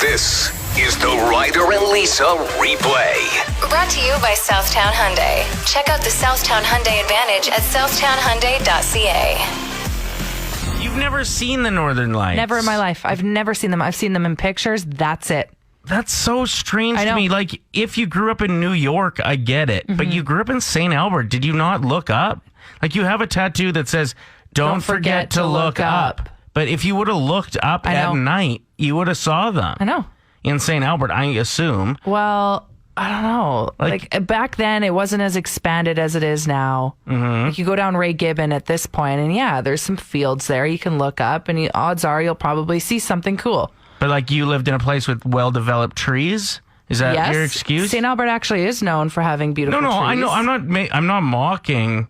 This is the Ryder and Lisa replay. Brought to you by Southtown Hyundai. Check out the Southtown Hyundai Advantage at southtownhyundai.ca. You've never seen the Northern Lights? Never in my life. I've never seen them. I've seen them in pictures. That's it. That's so strange to me. Like, if you grew up in New York, I get it. But you grew up in St. Albert. Did you not look up? Like, you have a tattoo that says, don't forget to look up. But if you would have looked up at night, you would have saw them. I know. In St. Albert, I assume. Well, I don't know. Like back then, it wasn't as expanded as it is now. Mm-hmm. Like you go down Ray Gibbon at this point, and yeah, there's some fields there you can look up, and odds are you'll probably see something cool. But like you lived in a place with well-developed trees? Is that your excuse? St. Albert actually is known for having beautiful trees. I know. I'm not mocking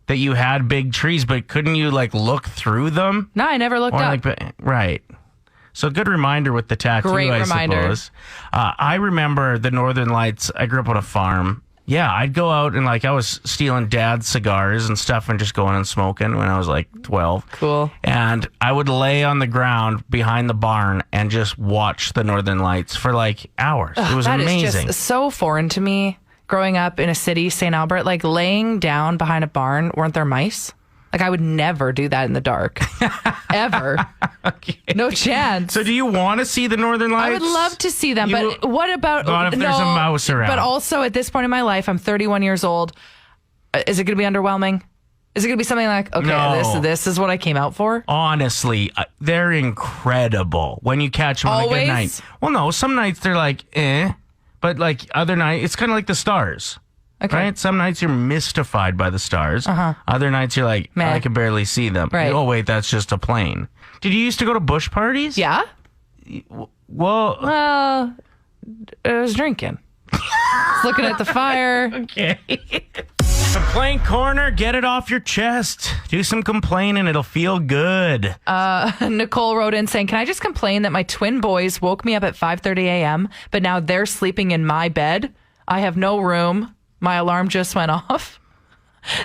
that you had big trees, but couldn't you like look through them? No, I never looked up. Right. So good reminder with the tattoo, Great reminder. Suppose. I remember the Northern Lights. I grew up on a farm. Yeah, I'd go out and like I was stealing dad's cigars and stuff and just going and smoking when I was like 12. Cool. And I would lay on the ground behind the barn and just watch the Northern Lights for like hours. It was amazing. That is just so foreign to me. Growing up in a city, St. Albert, like laying down behind a barn, weren't there mice? Like I would never do that in the dark. Ever. Okay. No chance. So do you want to see the Northern Lights? I would love to see them, but what about... Not if there's a mouse around. But also at this point in my life, I'm 31 years old. Is it going to be underwhelming? Is it going to be something like, okay, No. this is what I came out for? Honestly, they're incredible when you catch them on a good night. Well, no, some nights they're like, but like other nights, it's kind of like the stars. Okay. Right? Some nights you're mystified by the stars. Uh-huh. Other nights you're like, Meh. I can barely see them. Right. Oh, wait, that's just a plane. Did you used to go to bush parties? Yeah? Well, I was drinking. Looking at the fire. okay. Complaint corner, get it off your chest. Do some complaining, it'll feel good. Nicole wrote in saying, can I just complain that my twin boys woke me up at 5:30 a.m., but now they're sleeping in my bed? I have no room. My alarm just went off.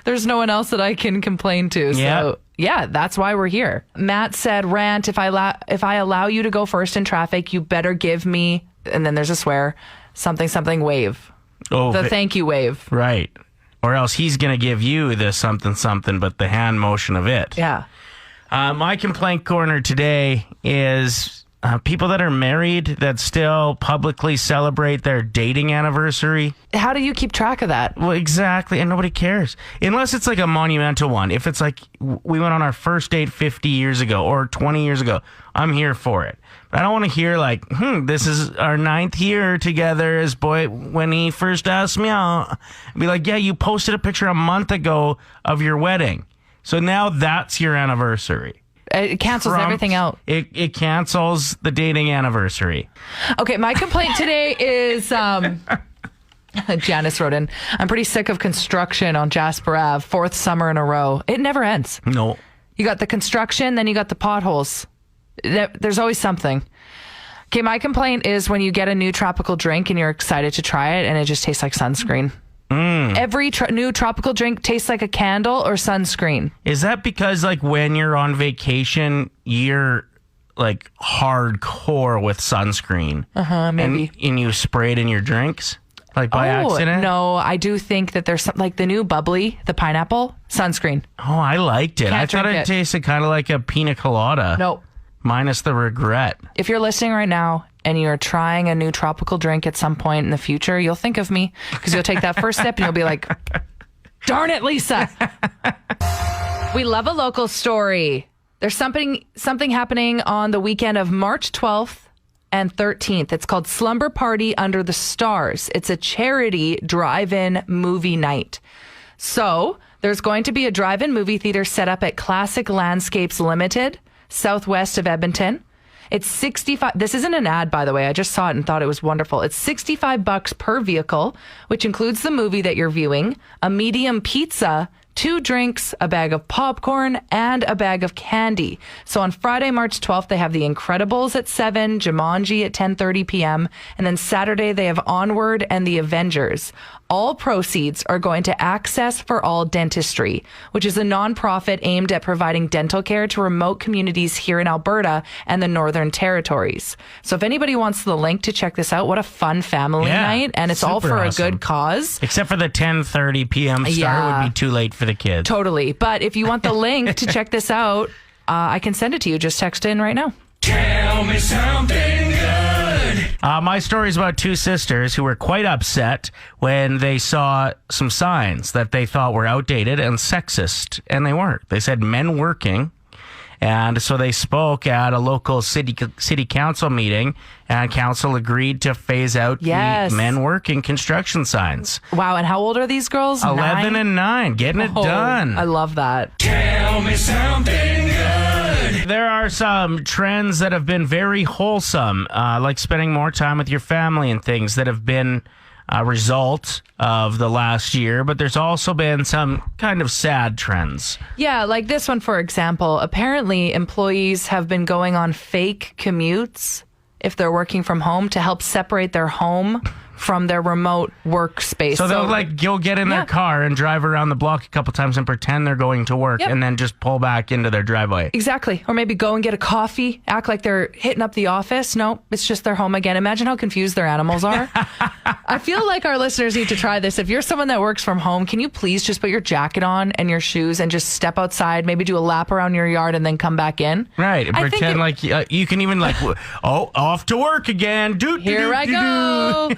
There's no one else that I can complain to. So, yeah, that's why we're here. Matt said, rant, if I allow you to go first in traffic, you better give me, and then there's a swear, something wave. Oh, the thank you wave. Right. Or else he's going to give you the something, but the hand motion of it. Yeah. My complaint corner today is people that are married that still publicly celebrate their dating anniversary. How do you keep track of that? Well, exactly. And nobody cares. Unless it's like a monumental one. If it's like we went on our first date 50 years ago or 20 years ago, I'm here for it. But I don't want to hear like, this is our 9th year together as boy when he first asked me out. I'd be like, yeah, you posted a picture a month ago of your wedding. So now that's your anniversary. It cancels everything out. It cancels the dating anniversary. Okay, my complaint today is... Janice wrote in, I'm pretty sick of construction on Jasper Ave, 4th summer in a row. It never ends. No. You got the construction, then you got the potholes. There's always something. Okay, my complaint is when you get a new tropical drink and you're excited to try it and it just tastes like sunscreen. Every new tropical drink tastes like a candle or sunscreen. Is that because like when you're on vacation, you're like hardcore with sunscreen? Maybe. And you spray it in your drinks? Like by accident? No, I do think that there's something like the new bubbly, the pineapple, sunscreen. Oh, I liked it. I thought it tasted kind of like a pina colada. No. Minus the regret. If you're listening right now and you're trying a new tropical drink at some point in the future, you'll think of me because you'll take that first sip and you'll be like, darn it, Lisa. We love a local story. There's something happening on the weekend of March 12th and 13th. It's called Slumber Party Under the Stars. It's a charity drive-in movie night. So there's going to be a drive-in movie theater set up at Classic Landscapes Limited, southwest of Edmonton. It's $65. This isn't an ad, by the way. I just saw it and thought it was wonderful. It's $65 per vehicle, which includes the movie that you're viewing, a medium pizza, 2 drinks, a bag of popcorn, and a bag of candy. So on Friday, March 12th, they have The Incredibles at 7, Jumanji at 10:30 p.m. And then Saturday, they have Onward and The Avengers. all proceeds are going to Access for All Dentistry, which is a nonprofit aimed at providing dental care to remote communities here in Alberta and the Northern Territories. So if anybody wants the link to check this out, what a fun family night. And it's all for awesome. a good cause. Except for the 10:30 p.m. start would be too late for the kids. Totally. But if you want the link to check this out, I can send it to you. Just text in right now. Tell me something good. My story is about two sisters who were quite upset when they saw some signs that they thought were outdated and sexist, and they weren't. They said men working. And so they spoke at a local city council meeting, and council agreed to phase out the men working construction signs. Wow, and how old are these girls? 11 and 9, getting it done. I love that. Tell me something good. There are some trends that have been very wholesome, like spending more time with your family and things that have been a result of the last year, but there's also been some kind of sad trends. Yeah, like this one, for example. Apparently, employees have been going on fake commutes if they're working from home to help separate their home from their remote workspace. So they'll go get in their car and drive around the block a couple times and pretend they're going to work and then just pull back into their driveway. Exactly. Or maybe go and get a coffee, act like they're hitting up the office. No, it's just their home again. Imagine how confused their animals are. I feel like our listeners need to try this. If you're someone that works from home, can you please just put your jacket on and your shoes and just step outside, maybe do a lap around your yard and then come back in? Right. And pretend like you can even off to work again. Here I go.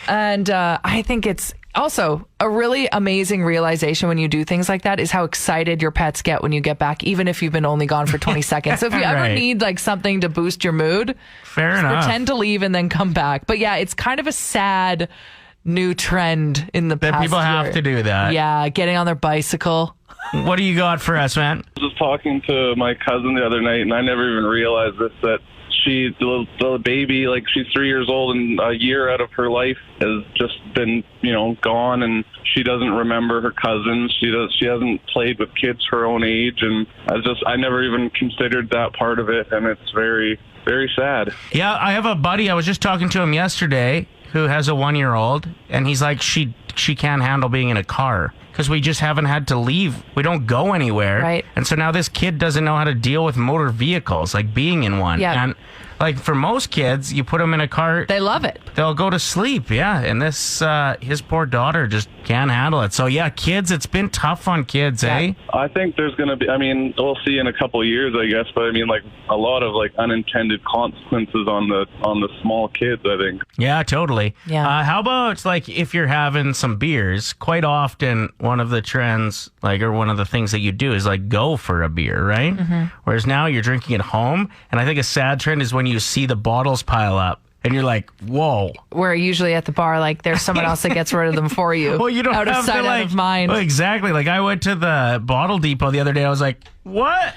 And I think it's also a really amazing realization when you do things like that is how excited your pets get when you get back, even if you've been only gone for 20 seconds. So if you ever need something to boost your mood, fair enough. Pretend to leave and then come back. But yeah, it's kind of a sad new trend in the past that people have to do that. Yeah, getting on their bicycle. What do you got for us, man? I was talking to my cousin the other night, and I never even realized this, that the baby, she's 3 years old, and a year out of her life has just been, gone, and she doesn't remember her cousins. She hasn't played with kids her own age, and I never even considered that part of it, and it's very, very sad. Yeah, I have a buddy, I was just talking to him yesterday, who has a 1-year-old, and he's like, she can't handle being in a car. Because we just haven't had to leave. We don't go anywhere. Right. And so now this kid doesn't know how to deal with motor vehicles, like being in one. Yeah. And for most kids, you put them in a car. They love it. They'll go to sleep. Yeah. And his poor daughter just can't handle it. So yeah, kids, it's been tough on kids, eh? I think there's going to be, we'll see in a couple of years, I guess. But a lot of unintended consequences on the small kids, I think. Yeah, totally. Yeah. How about if you're having some beers, quite often one of the trends, or one of the things that you do is go for a beer, right? Mm-hmm. Whereas now you're drinking at home. And I think a sad trend is when you see the bottles pile up and you're like, whoa. Where usually at the bar, there's someone else that gets rid of them for you. Well, you don't out have of sight, to, out of mind. Well, exactly. I went to the bottle depot the other day. I was like, what?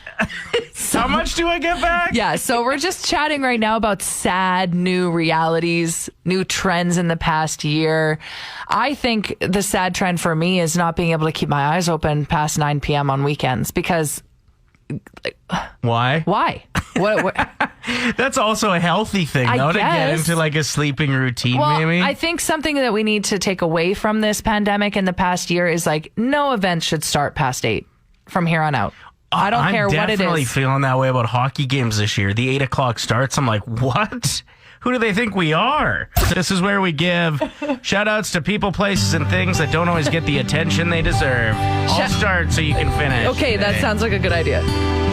How much do I get back? Yeah, so we're just chatting right now about sad new realities, new trends in the past year. I think the sad trend for me is not being able to keep my eyes open past 9 p.m. on weekends because... Why? What? That's also a healthy thing, though, to get into a sleeping routine, maybe. I think something that we need to take away from this pandemic in the past year is no event should start past 8 from here on out. I don't care what it is. I'm definitely feeling that way about hockey games this year. The 8 o'clock starts, I'm like, what? Who do they think we are? This is where we give shout-outs to people, places, and things that don't always get the attention they deserve. I'll start so you can finish. Okay, that sounds like a good idea.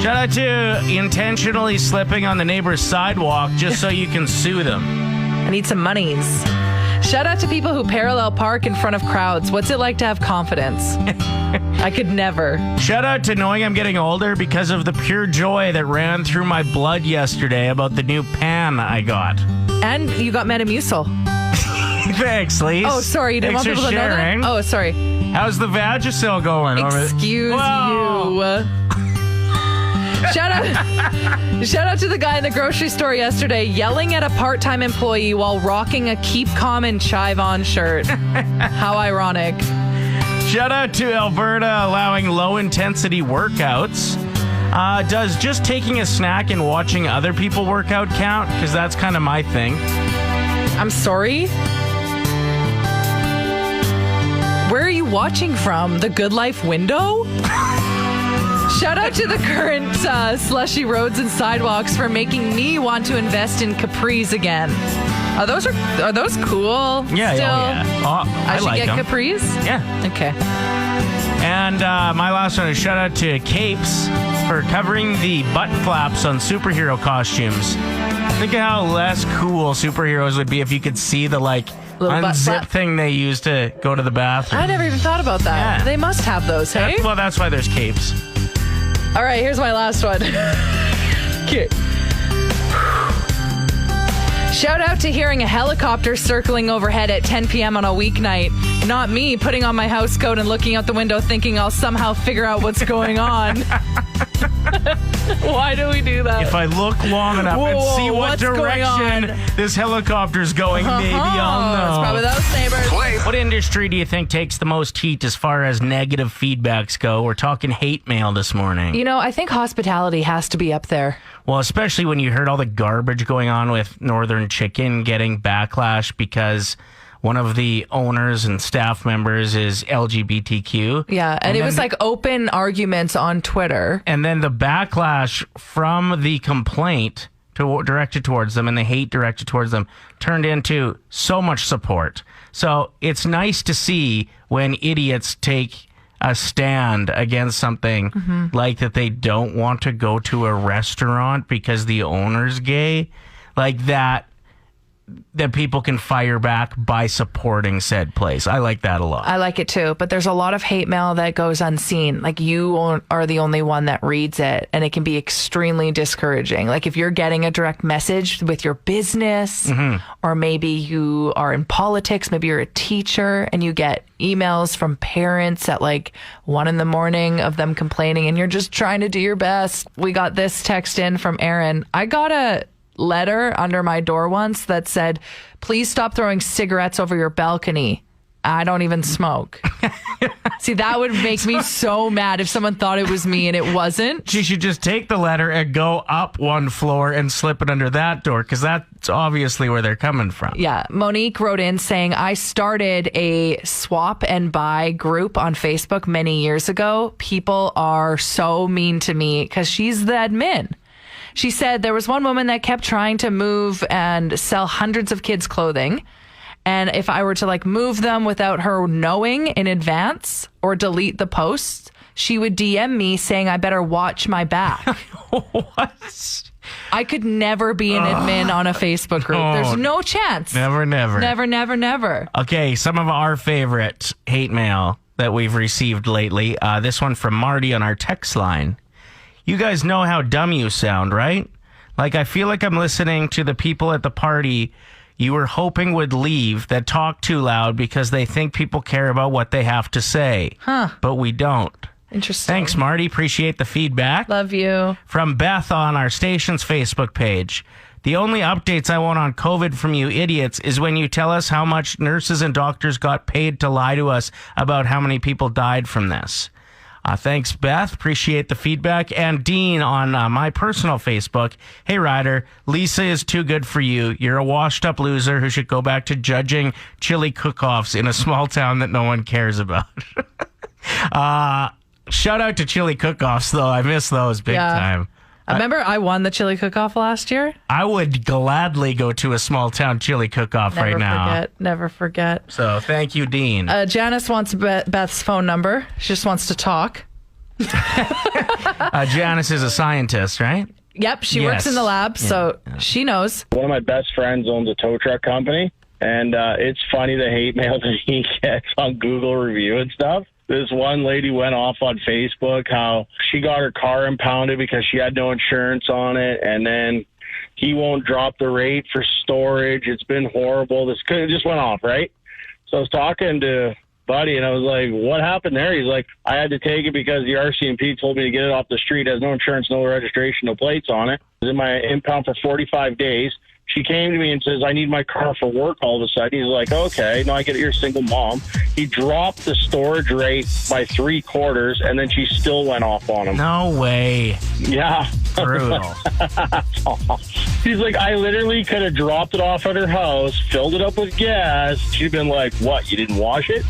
Shout out to intentionally slipping on the neighbor's sidewalk just so you can sue them. I need some monies. Shout out to people who parallel park in front of crowds. What's it like to have confidence? I could never. Shout out to knowing I'm getting older because of the pure joy that ran through my blood yesterday about the new pan I got. And you got Metamucil. Thanks, Lise. Oh, sorry. You didn't want people to know that? Oh, sorry. How's the Vagisil going? Excuse you. Shout out to the guy in the grocery store yesterday yelling at a part-time employee while rocking a Keep Calm and Chive On shirt. How ironic. Shout out to Alberta allowing low-intensity workouts. Does just taking a snack and watching other people work out count? Because that's kind of my thing. I'm sorry? Where are you watching from? The Good Life window? Shout out to the current slushy roads and sidewalks for making me want to invest in capris again. Are those cool? Yeah, still? yeah. Oh, I should like get them. capris? Yeah. Okay. And my last one is shout out to Capes for covering the butt flaps on superhero costumes. Think of how less cool superheroes would be if you could see the Little butt unzip flap. thing they use to go to the bathroom. I never even thought about that. Yeah. They must have those, hey? Well, that's why there's capes. All right, here's my last one. Okay. Shout out to hearing a helicopter circling overhead at 10 p.m. on a weeknight. Not me putting on my house coat and looking out the window thinking I'll somehow figure out what's going on. Why do we do that? If I look long enough and see what what's going direction on? this helicopter's going, maybe I'll know. It's probably those neighbors. Play. What industry do you think takes the most heat as far as negative feedbacks go? We're talking hate mail this morning. You know, I think hospitality has to be up there. Well, especially when you heard all the garbage going on with Northern Chicken getting backlash because one of the owners and staff members is LGBTQ. Yeah, and it then was like open arguments on Twitter. And then the backlash from the complaint directed towards them and the hate directed towards them turned into so much support. So it's nice to see when idiots take a stand against something like that they don't want to go to a restaurant because the owner's gay, like that people can fire back by supporting said place. I like that a lot. I like it too, but there's a lot of hate mail that goes unseen. Like you are the only one that reads it, and it can be extremely discouraging. Like if you're getting a direct message with your business, or maybe you are in politics, maybe you're a teacher, and you get emails from parents at like 1 a.m. of them complaining, and you're just trying to do your best. We got this text in from Aaron. I got a letter under my door once that said, please stop throwing cigarettes over your balcony. I don't even smoke. See, that would make me so mad if someone thought it was me and it wasn't. She should just take the letter and go up one floor and slip it under that door, because that's obviously where they're coming from. Yeah. Monique wrote in saying, I started a swap and buy group on Facebook many years ago. People are so mean to me because she's the admin. She said there was one woman that kept trying to move and sell hundreds of kids' clothing. And if I were to like move them without her knowing in advance or delete the posts, she would DM me saying I better watch my back. What? I could never be an admin on a Facebook group. There's no chance. Never. Never. Okay, some of our favorite hate mail that we've received lately. This one from Marty on our text line. You guys know how dumb you sound, right? Like, I feel like I'm listening to the people at the party you were hoping would leave that talk too loud because they think people care about what they have to say. But we don't. Interesting. Thanks, Marty. Appreciate the feedback. Love you. From Beth on our station's Facebook page. The only updates I want on COVID from you idiots is when you tell us how much nurses and doctors got paid to lie to us about how many people died from this. Thanks, Beth. Appreciate the feedback. And Dean on my personal Facebook. Hey, Ryder, Lisa is too good for you. You're a washed-up loser who should go back to judging chili cook-offs in a small town that no one cares about. Shout out to chili cook-offs, though. I miss those big time. I remember I won the chili cook-off last year. I would gladly go to a small-town chili cook-off right now. Never forget. So thank you, Dean. Janice wants Beth's phone number. She just wants to talk. Janice is a scientist, right? Yep, she works in the lab, so she knows. One of my best friends owns a tow truck company, and it's funny the hate mail that he gets on Google review and stuff. This one lady went off on Facebook how she got her car impounded because she had no insurance on it, and then he won't drop the rate for storage. It's been horrible. This just went off, right? So I was talking to Buddy, and I was like, what happened there? He's like, I had to take it because the RCMP told me to get it off the street. It has no insurance, no registration, no plates on it. It was in my impound for 45 days. She came to me and says, I need my car for work all of a sudden. He's like, okay. No, I get it. You're a single mom. He dropped the storage rate by 3/4, and then she still went off on him. No way. Yeah. Brutal. He's like, I literally could have dropped it off at her house, filled it up with gas. She'd been like, what, you didn't wash it?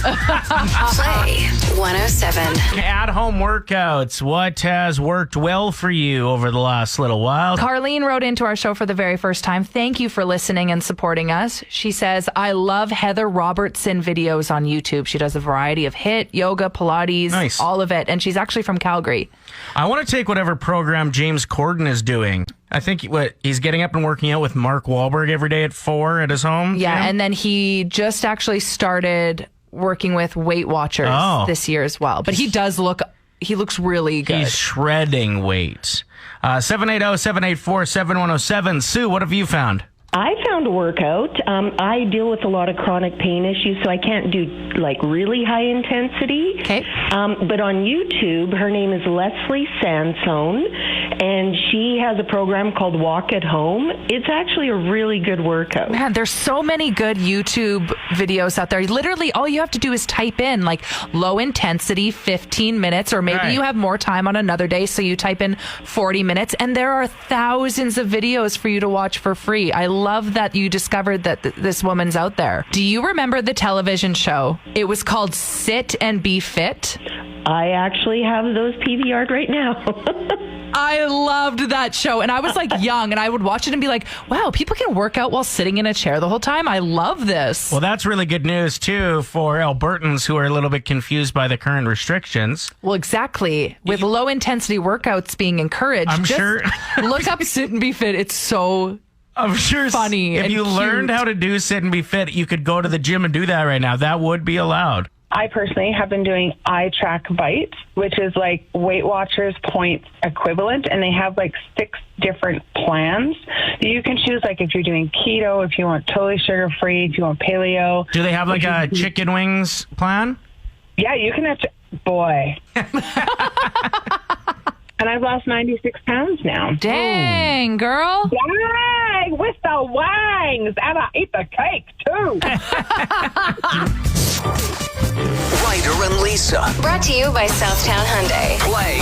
Play 107. At-home workouts. What has worked well for you over the last little while? Carlene wrote into our show for the very first time. Thank you for listening and supporting us. She says, I love Heather Robertson videos on YouTube. She does a variety of HIIT, yoga, Pilates, Nice. all of it. And she's actually from Calgary. I want to take whatever program James Corden is doing. I think he's getting up and working out with Mark Wahlberg every day at 4 at his home. Yeah, gym? and then he just actually started working with Weight Watchers this year as well. But he looks really good. He's shredding weight. 780-784-7107. Sue, what have you found? I found a workout. I deal with a lot of chronic pain issues, so I can't do like really high intensity. Okay. But on YouTube, her name is Leslie Sansone, and she has a program called Walk at Home. It's actually a really good workout. Man, there's so many good YouTube videos out there. Literally, all you have to do is type in like low intensity, 15 minutes, or maybe you have more time on another day, so you type in 40 minutes, and there are thousands of videos for you to watch for free. I love that you discovered that this woman's out there. Do you remember the television show? It was called Sit and Be Fit. I actually have those PVR'd right now. I loved that show. And I was like young, and I would watch it and be like, wow, people can work out while sitting in a chair the whole time. I love this. Well, that's really good news, too, for Albertans who are a little bit confused by the current restrictions. Well, exactly. With low intensity workouts being encouraged, I'm sure. Look up Sit and Be Fit. It's so I'm sure funny. If and you cute. learned how to do Sit and Be Fit, you could go to the gym and do that right now. That would be allowed. I personally have been doing iTrack Bite, which is like Weight Watchers points equivalent, and they have like 6 different plans that you can choose. Like if you're doing keto, if you want totally sugar-free, if you want paleo. Do they have like a chicken wings plan? Yeah, you can have boy. And I've lost 96 pounds now. Dang, girl. Dang, with the wangs. And I eat the cake, too. Ryder and Lisa. Brought to you by Southtown Hyundai. Play